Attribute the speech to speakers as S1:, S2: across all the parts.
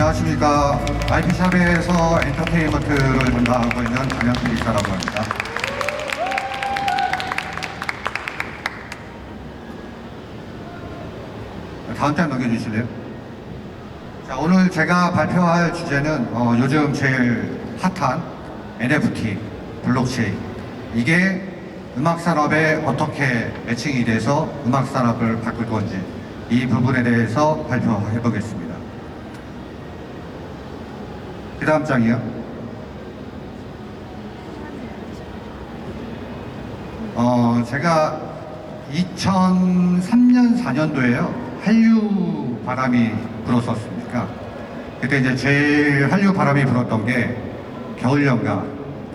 S1: 안녕하십니까. IP샵에서 엔터테인먼트를 담당하고 있는 장현필 이사라고 합니다. 다음 장 넘겨주실래요? 자, 오늘 제가 발표할 주제는 요즘 제일 핫한 NFT, 블록체인. 이게 음악 산업에 어떻게 매칭이 돼서 음악 산업을 바꿀 건지 이 부분에 대해서 발표해 보겠습니다. 그 다음 장이요. 제가 2003년, 4년도에요. 한류 바람이 불었었습니까? 그때 이제 제일 한류 바람이 불었던 게 겨울연가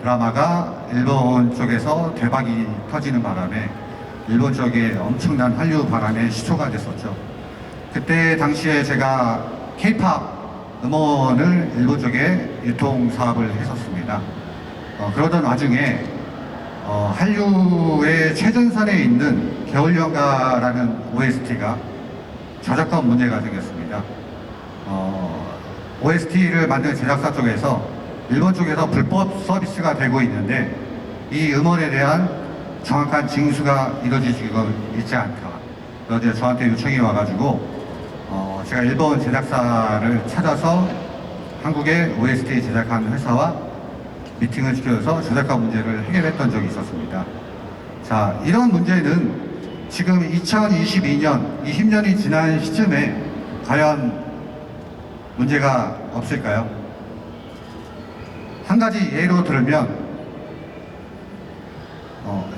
S1: 드라마가 일본 쪽에서 대박이 터지는 바람에 일본 쪽에 엄청난 한류 바람에 시초가 됐었죠. 그때 당시에 제가 K-POP 음원을 일본 쪽에 유통 사업을 했었습니다. 그러던 와중에 한류의 최전선에 있는 겨울연가라는 OST가 저작권 문제가 생겼습니다. OST를 만든 제작사 쪽에서 일본 쪽에서 불법 서비스가 되고 있는데 이 음원에 대한 정확한 징수가 이루어지고 있지 않다. 그래서 저한테 요청이 와가지고 제가 일본 제작사를 찾아서 한국의 OST 제작한 회사와 미팅을 시켜서 저작권 문제를 해결했던 적이 있었습니다. 자, 이런 문제는 지금 2022년, 20년이 지난 시점에 과연 문제가 없을까요? 한 가지 예로 들면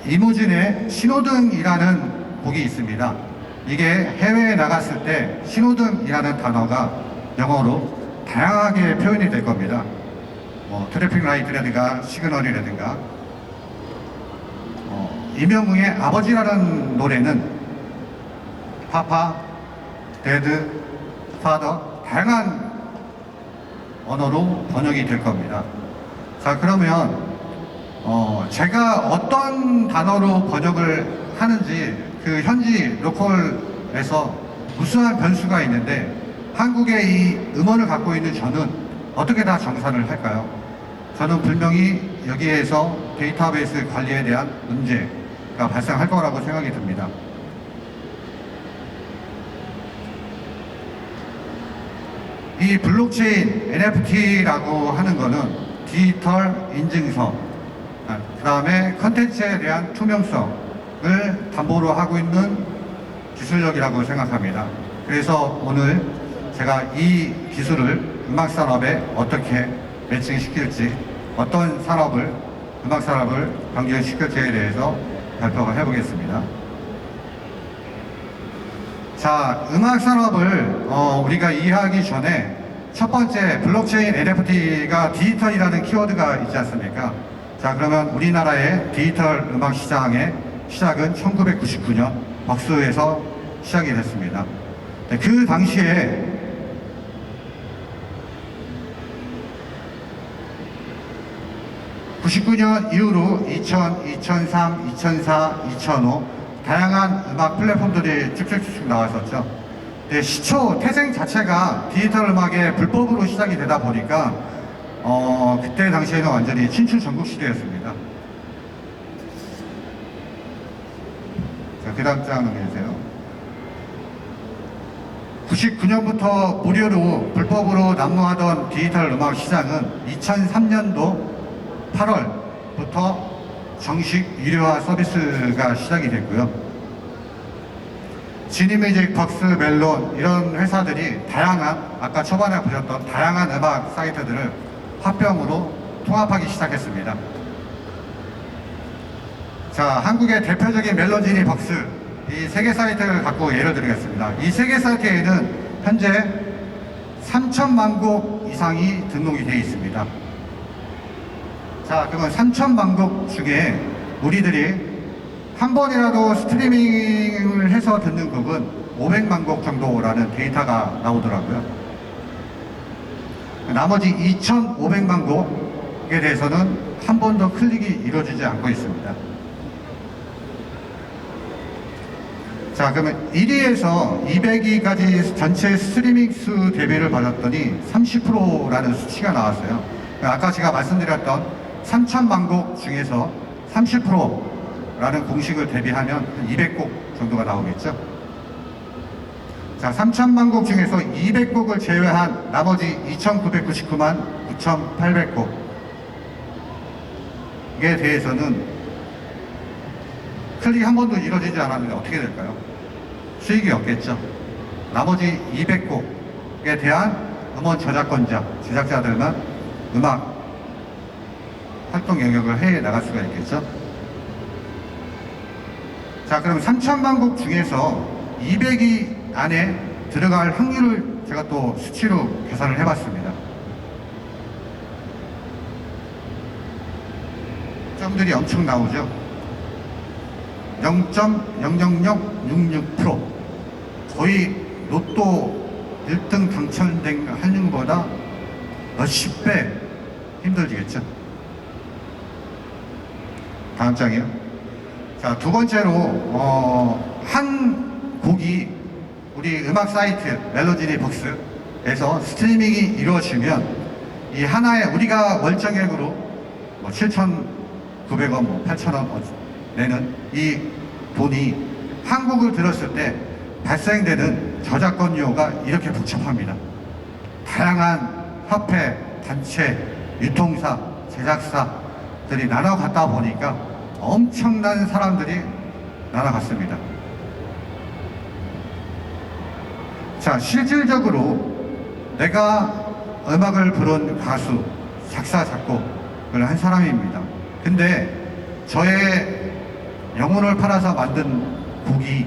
S1: 이무진의 신호등이라는 곡이 있습니다. 이게 해외에 나갔을 때 신호등이라는 단어가 영어로 다양하게 표현이 될 겁니다. 트래픽 라이트라든가 시그널이라든가 임영웅의 아버지라는 노래는 파파, 데드, 파더 다양한 언어로 번역이 될 겁니다. 자, 그러면 제가 어떤 단어로 번역을 하는지 그 현지 로컬에서 무수한 변수가 있는데 한국의 이 음원을 갖고 있는 저는 어떻게 다 정산을 할까요? 저는 분명히 여기에서 데이터베이스 관리에 대한 문제가 발생할 거라고 생각이 듭니다. 이 블록체인 NFT라고 하는 거는 디지털 인증서, 그 다음에 컨텐츠에 대한 투명성을 담보로 하고 있는 기술력이라고 생각합니다. 그래서 오늘 제가 이 기술을 음악 산업에 어떻게 매칭시킬지, 어떤 산업을, 음악 산업을 변경시킬지에 대해서 발표를 해보겠습니다. 자, 음악 산업을 우리가 이해하기 전에 첫 번째 블록체인 NFT가 디지털이라는 키워드가 있지 않습니까? 자, 그러면 우리나라의 디지털 음악 시장의 시작은 1999년 벅스에서 시작이 됐습니다. 네, 그 당시에 (99년) 이후로 2000, 2003, 2004, 2005 다양한 음악 플랫폼들이 쭉쭉쭉 나왔었죠. 네, 시초 태생 자체가 디지털 음악의 불법으로 시작이 되다 보니까 그때 당시에는 완전히 친추 전국 시대였습니다. 자, 그 다음 장 넘겨주세요. 99년부터 무료로 불법으로 난무하던 디지털 음악 시장은 2003년도 8월부터 정식 유료화 서비스가 시작이 됐고요. 지니뮤직, 벅스, 멜론 이런 회사들이 다양한 아까 초반에 보셨던 다양한 음악 사이트들을 합병으로 통합하기 시작했습니다. 자, 한국의 대표적인 멜론지니, 벅스 이 세 개 사이트를 갖고 예를 들겠습니다. 이 세 개 사이트에는 현재 3천만 곡 이상이 등록이 되어 있습니다. 자, 그러면 3천만 곡 중에 우리들이 한 번이라도 스트리밍을 해서 듣는 곡은 500만 곡 정도라는 데이터가 나오더라고요. 나머지 2,500만 곡에 대해서는 한 번도 클릭이 이루어지지 않고 있습니다. 자, 그러면 1위에서 200위까지 전체 스트리밍 수 대비를 받았더니 30%라는 수치가 나왔어요. 아까 제가 말씀드렸던 3,000만 곡 중에서 30%라는 공식을 대비하면 200곡 정도가 나오겠죠. 자, 3,000만 곡 중에서 200곡을 제외한 나머지 2,999만 9,800곡에 대해서는 클릭 한 번도 이루어지지 않았는데 어떻게 될까요? 수익이 없겠죠. 나머지 200곡에 대한 음원 저작권자, 제작자들만 음악 활동 영역을 해 나갈 수가 있겠죠. 자, 그럼 3,000만 곡 중에서 200위 안에 들어갈 확률을 제가 또 수치로 계산을 해봤습니다. 점들이 엄청 나오죠. 0.00066%, 거의 로또 1등 당첨된 확률보다 몇십 배 힘들지겠죠. 다음 장이요. 자, 두 번째로 한 곡이 우리 음악 사이트 멜로디니벅스에서 스트리밍이 이루어지면 이 하나에 우리가 월정액으로 뭐 7,900원, 뭐 8,000원 내는 이 돈이 한 곡을 들었을 때 발생되는 저작권료가 이렇게 복잡합니다. 다양한 화폐, 단체, 유통사, 제작사들이 나눠갔다 보니까 엄청난 사람들이 나눠갔습니다. 자, 실질적으로 내가 음악을 부른 가수, 작사, 작곡을 한 사람입니다. 근데 저의 영혼을 팔아서 만든 곡이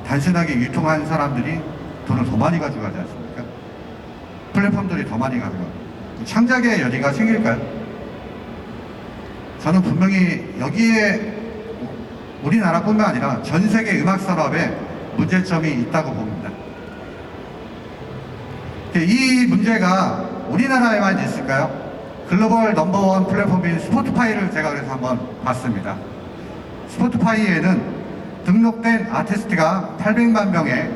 S1: 단순하게 유통한 사람들이 돈을 더 많이 가져가지 않습니까? 플랫폼들이 더 많이 가져가. 창작의 여지가 생길까요? 저는 분명히 여기에 우리나라뿐만 아니라 전 세계 음악 산업에 문제점이 있다고 봅니다. 이 문제가 우리나라에만 있을까요? 글로벌 넘버원 플랫폼인 스포티파이를 제가 그래서 한번 봤습니다. 스포티파이에는 등록된 아티스트가 800만 명에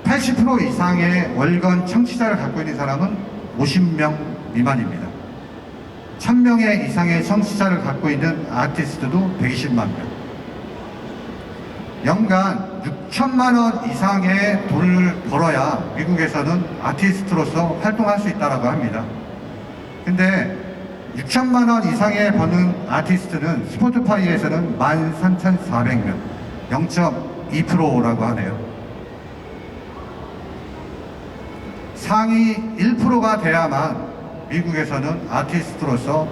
S1: 80% 이상의 월간 청취자를 갖고 있는 사람은 50명 미만입니다. 1000명의 이상의 청취자를 갖고 있는 아티스트도 120만 명. 연간 6천만 원 이상의 돈을 벌어야 미국에서는 아티스트로서 활동할 수 있다고 합니다. 근데 6천만 원 이상의 버는 아티스트는 스포티파이에서는 13,400명, 0.2%라고 하네요. 상위 1%가 돼야만 미국에서는 아티스트로서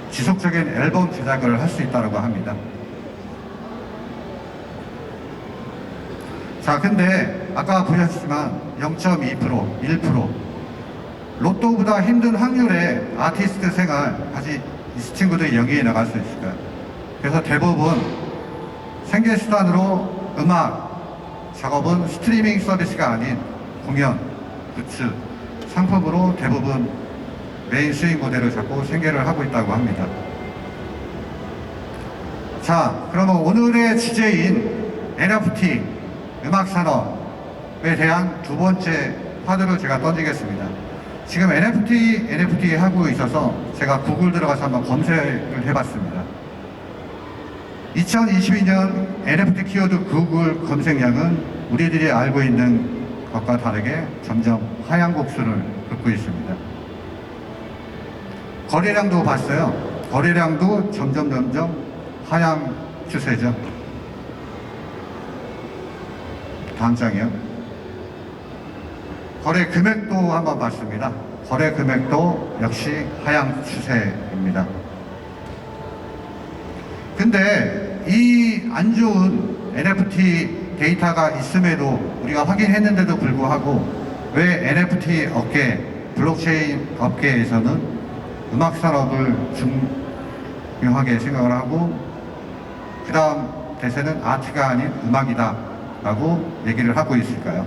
S1: 지속적인 앨범 제작을 할 수 있다고 합니다. 자, 근데 아까 보셨지만 0.2%, 1%, 로또보다 힘든 확률의 아티스트 생활, 다시 이 친구들이 여기에 나갈 수 있을까요? 그래서 대부분 생계수단으로 음악 작업은 스트리밍 서비스가 아닌 공연, 굿즈, 상품으로 대부분 메인 수익 모델을 잡고 생계를 하고 있다고 합니다. 자, 그러면 오늘의 주제인 NFT, 음악 산업에 대한 두 번째 화두를 제가 던지겠습니다. 지금 NFT 하고 있어서 제가 구글 들어가서 한번 검색을 해봤습니다. 2022년 NFT 키워드 구글 검색량은 우리들이 알고 있는 것과 다르게 점점 하향 곡수를 긋고 있습니다. 거래량도 봤어요. 거래량도 점점 하향 추세죠. 다음 장이요. 거래 금액도 한번 봤습니다. 거래 금액도 역시 하향 추세입니다. 근데 이 안 좋은 NFT 데이터가 있음에도 우리가 확인했는데도 불구하고 왜 NFT 업계, 블록체인 업계에서는 음악 산업을 중요하게 생각을 하고 그 다음 대세는 아트가 아닌 음악이다 라고 얘기를 하고 있을까요?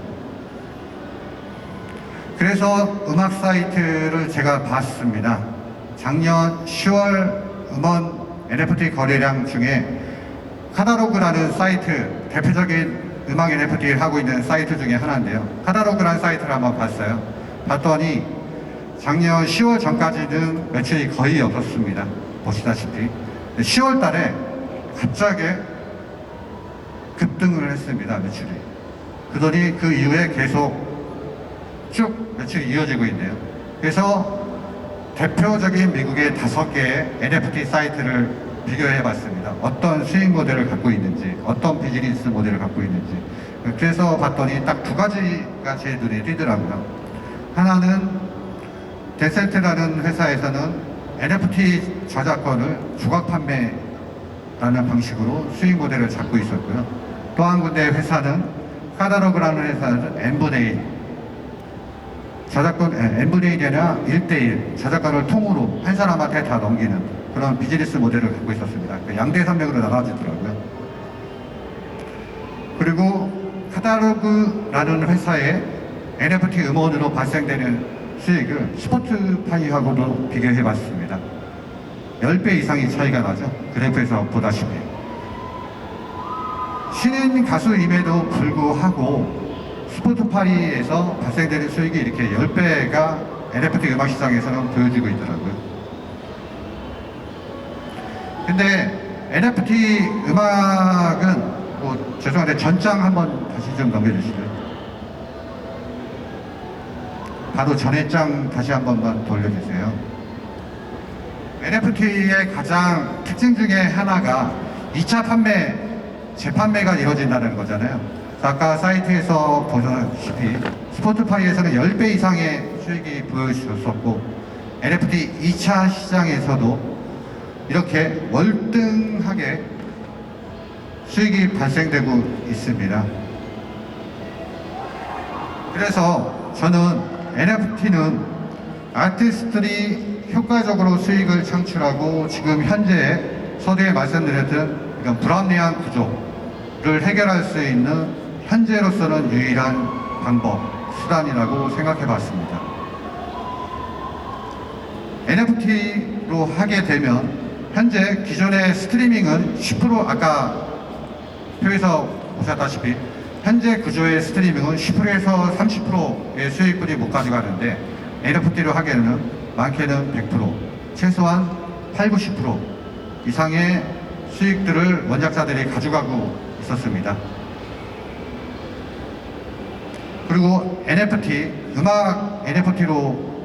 S1: 그래서 음악 사이트를 제가 봤습니다. 작년 10월 음원 NFT 거래량 중에 카다로그라는 사이트, 대표적인 음악 NFT를 하고 있는 사이트 중에 하나인데요. 카다로그라는 사이트를 한번 봤어요. 봤더니 작년 10월 전까지는 매출이 거의 없었습니다. 보시다시피 10월 달에 갑자기 급등을 했습니다. 매출이. 그러더니 그 이후에 계속 쭉 매출이 이어지고 있네요. 그래서 대표적인 미국의 5개의 NFT 사이트를 비교해 봤습니다. 어떤 수익 모델을 갖고 있는지, 어떤 비즈니스 모델을 갖고 있는지. 그래서 봤더니 딱 2가지가 제 눈에 띄더라고요. 하나는 데센트라는 회사에서는 NFT 저작권을 조각 판매라는 방식으로 수익 모델을 잡고 있었고요. 또 한 군데 회사는 카다로그라는 회사는 n분의 1이 아니라 1대1 저작권을 통으로 한 사람한테 다 넘기는 그런 비즈니스 모델을 갖고 있었습니다. 양대 산맥으로 나눠지더라고요. 그리고 카다로그라는 회사의 NFT 음원으로 발생되는 수익을 스포티파이하고도 비교해 봤습니다. 10배 이상의 차이가 나죠. 그래프에서 보다시피. 신인 가수임에도 불구하고 스포티파이에서 발생되는 수익이 이렇게 10배가 NFT 음악 시장에서는 보여지고 있더라고요. 근데 NFT 음악은 죄송한데 전장 한번 다시 좀 넘겨주시죠. 바로 전회장 다시 한 번만 돌려주세요. NFT의 가장 특징 중에 하나가 2차 판매, 재판매가 이루어진다는 거잖아요. 아까 사이트에서 보셨다시피 스포티파이에서는 10배 이상의 수익이 보여주셨었고 NFT 2차 시장에서도 이렇게 월등하게 수익이 발생되고 있습니다. 그래서 저는 NFT는 아티스트들이 효과적으로 수익을 창출하고 지금 현재 서두에 말씀드렸던 이런 불합리한 구조를 해결할 수 있는 현재로서는 유일한 방법, 수단이라고 생각해 봤습니다. NFT로 하게 되면 현재 기존의 스트리밍은 10% 아까 표에서 보셨다시피 현재 구조의 스트리밍은 10%에서 30%의 수익분이 못 가져가는데 NFT로 하기에는 많게는 100%, 최소한 80, 90% 이상의 수익들을 원작자들이 가져가고 있었습니다. 그리고 NFT, 음악 NFT로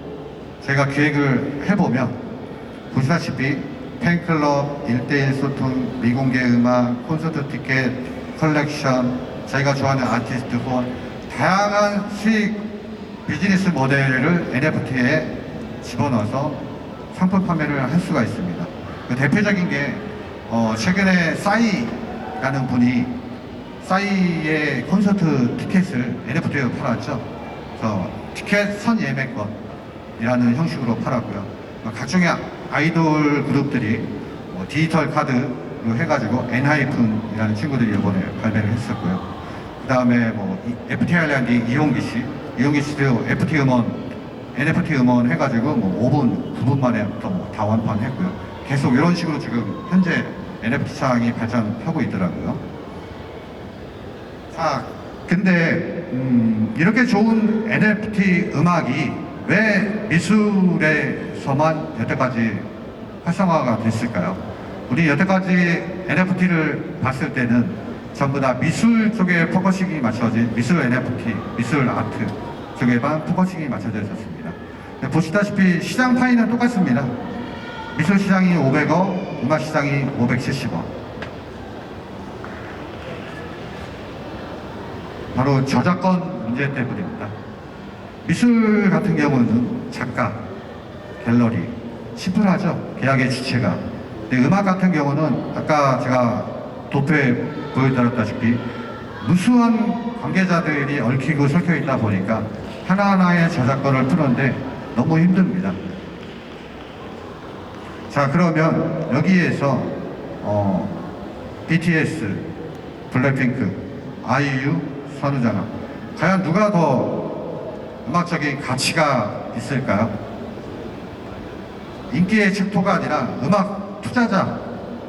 S1: 제가 기획을 해보면 보시다시피 팬클럽, 1대1 소통, 미공개 음악, 콘서트 티켓, 컬렉션, 저희가 좋아하는 아티스트 후원, 다양한 수익 비즈니스 모델을 NFT에 집어넣어서 상품 판매를 할 수가 있습니다. 그 대표적인 게 최근에 싸이라는 분이 싸이의 콘서트 티켓을 NFT로 팔았죠. 그래서 티켓 선예매권이라는 형식으로 팔았고요. 각종의 아이돌 그룹들이 디지털 카드로 해가지고 엔하이픈이라는 친구들이 이번에 발매를 했었고요. 그 다음에 FT 아일랜드 이용기 씨도 NFT 음원 해가지고 5분, 9분 만에 또 다 완판했고요. 계속 이런 식으로 지금 현재 NFT 시장이 발전하고 있더라고요. 자, 근데 이렇게 좋은 NFT 음악이 왜 미술에서만 여태까지 활성화가 됐을까요? 우리 여태까지 NFT를 봤을 때는 전부 다 미술 쪽에 포커싱이 맞춰진 미술 NFT, 미술 아트 쪽에만 포커싱이 맞춰져 있었습니다. 보시다시피 시장 파이는 똑같습니다. 미술 시장이 500억, 음악 시장이 570억. 바로 저작권 문제 때문입니다. 미술 같은 경우는 작가, 갤러리, 심플하죠. 계약의 주체가. 근데 음악 같은 경우는 아까 제가 도표에 보여드렸다시피 무수한 관계자들이 얽히고 설켜 있다 보니까 하나하나의 저작권을 푸는데 너무 힘듭니다. 자, 그러면 여기에서 BTS, 블랙핑크, 아이유, 선우정아 과연 누가 더 음악적인 가치가 있을까요? 인기의 척도가 아니라 음악 투자자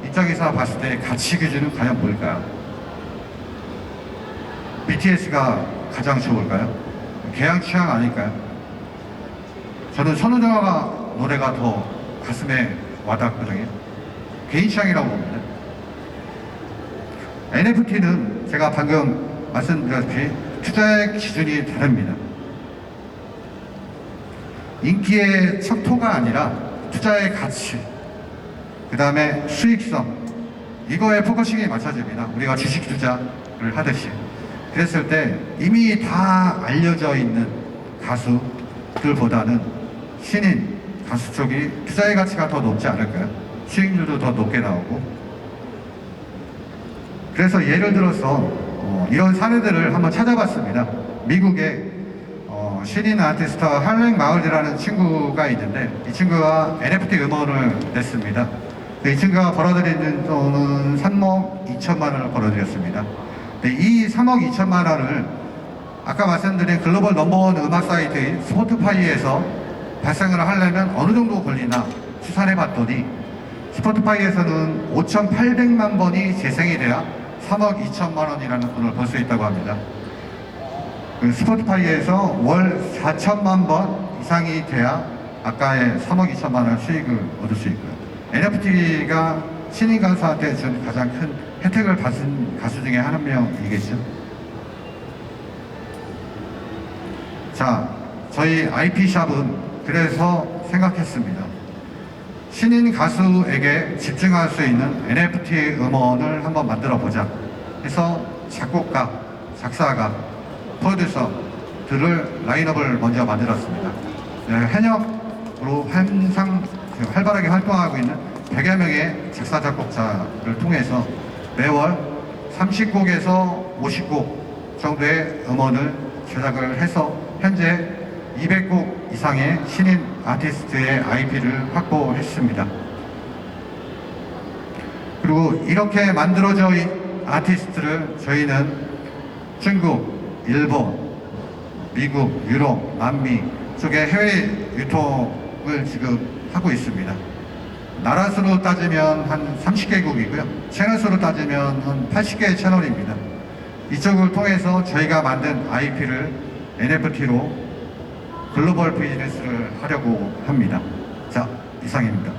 S1: 입장에서 봤을 때 가치 기준은 과연 뭘까요? BTS가 가장 좋을까요? 개양 취향 아닐까요? 저는 선우정아 노래가 더 가슴에 와닿거든요. 개인 취향이라고 봅니다. NFT는 제가 방금 말씀드렸듯이 투자의 기준이 다릅니다. 인기의 척도가 아니라 투자의 가치, 그 다음에 수익성, 이거에 포커싱이 맞춰집니다. 우리가 주식 투자를 하듯이. 그랬을 때 이미 다 알려져 있는 가수들보다는 신인 가수 쪽이 투자의 가치가 더 높지 않을까요? 수익률도 더 높게 나오고. 그래서 예를 들어서 이런 사례들을 한번 찾아봤습니다. 미국의 신인 아티스트 할랭 마을이라는 친구가 있는데, 이 친구가 NFT 음원을 냈습니다. 이 친구가 벌어들이는 돈은 3억 2천만 원을 벌어들였습니다. 이 3억 2천만 원을 아까 말씀드린 글로벌 넘버원 음악 사이트인 스포티파이에서 발생을 하려면 어느 정도 걸리나 추산해 봤더니, 스포티파이에서는 5,800만 번이 재생이 돼야 3억 2천만 원이라는 돈을 벌 수 있다고 합니다. 스포티파이에서 월 4천만 번 이상이 돼야 아까의 3억 2천만 원 수익을 얻을 수 있고요. NFT가 신인 가수한테 준 가장 큰 혜택을 받은 가수 중에 한 명이겠죠. 자, 저희 IP샵은 그래서 생각했습니다. 신인 가수에게 집중할 수 있는 NFT 음원을 한번 만들어 보자 해서 작곡가, 작사가, 프로듀서들을 라인업을 먼저 만들었습니다. 현역으로 항상 활발하게 활동하고 있는 100여 명의 작사, 작곡자를 통해서 매월 30곡에서 50곡 정도의 음원을 제작을 해서 현재 200곡 이상의 신인 아티스트의 IP를 확보했습니다. 그리고 이렇게 만들어진 아티스트를 저희는 중국, 일본, 미국, 유럽, 남미 쪽에 해외 유통을 지금 하고 있습니다. 나라 수로 따지면 한 30개국이고요. 채널 수로 따지면 한 80개의 채널입니다. 이쪽을 통해서 저희가 만든 IP를 NFT로 글로벌 비즈니스를 하려고 합니다. 자, 이상입니다.